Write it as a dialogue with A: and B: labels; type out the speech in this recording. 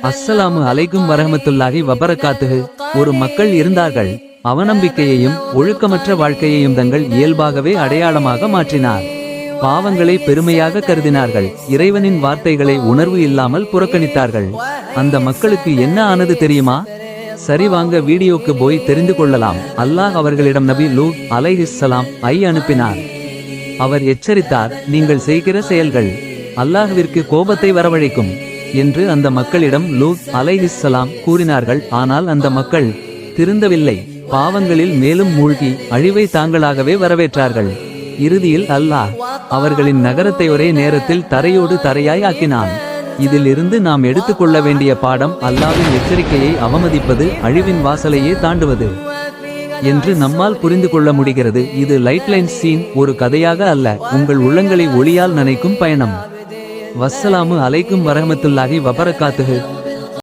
A: அஸ்ஸலாமு அலைக்கும் வரஹ்மத்துல்லாஹி வபரகாத்துஹு. ஒரு மக்கள் இருந்தார்கள். அவநம்பிக்கையையும் ஒழுக்கமற்ற வாழ்க்கையையும் தங்கள் இயல்பாகவே அடையாளமாக மாற்றினார். பாவங்களை பெருமையாக கருதினார்கள். இறைவனின் வார்த்தைகளை உணர்வு இல்லாமல் புறக்கணித்தார்கள். அந்த மக்களுக்கு என்ன ஆனது தெரியுமா? சரி, வாங்க வீடியோக்கு போய் தெரிந்து கொள்ளலாம். அல்லாஹ் அவர்களிடம் நபி லூத் அலைஹிஸ்ஸலாம் அனுப்பினார். அவர் எச்சரித்தார், நீங்கள் செய்கிற செயல்கள் அல்லாஹ்விற்கு கோபத்தை வரவழைக்கும் என்று அந்த மக்களிடம் லூத் அலைஹிஸ்ஸலாம் கூறினார்கள். ஆனால் அந்த மக்கள் திருந்தவில்லை. பாவங்களில் மேலும் மூழ்கி அழிவை தாங்களாகவே வரவேற்றார்கள். இறுதியில் அல்லாஹ் அவர்களின் நகரத்தை ஒரே நேரத்தில் தரையோடு தரையாய் ஆக்கினான். இதில் இருந்து நாம் எடுத்துக்கொள்ள வேண்டிய பாடம், அல்லாஹ்வின் எச்சரிக்கையை அவமதிப்பது அழிவின் வாசலையே தாண்டுவது என்று நம்மால் புரிந்து கொள்ள முடிகிறது. இது லைட்லைன் சீன், ஒரு கதையாக அல்ல, உங்கள் உள்ளங்களை ஒளியால் நனைக்கும் பயணம். வஸ்ஸலாமு அலைக்கும் வரஹ்மத்துல்லாஹி வபரகாத்துஹு.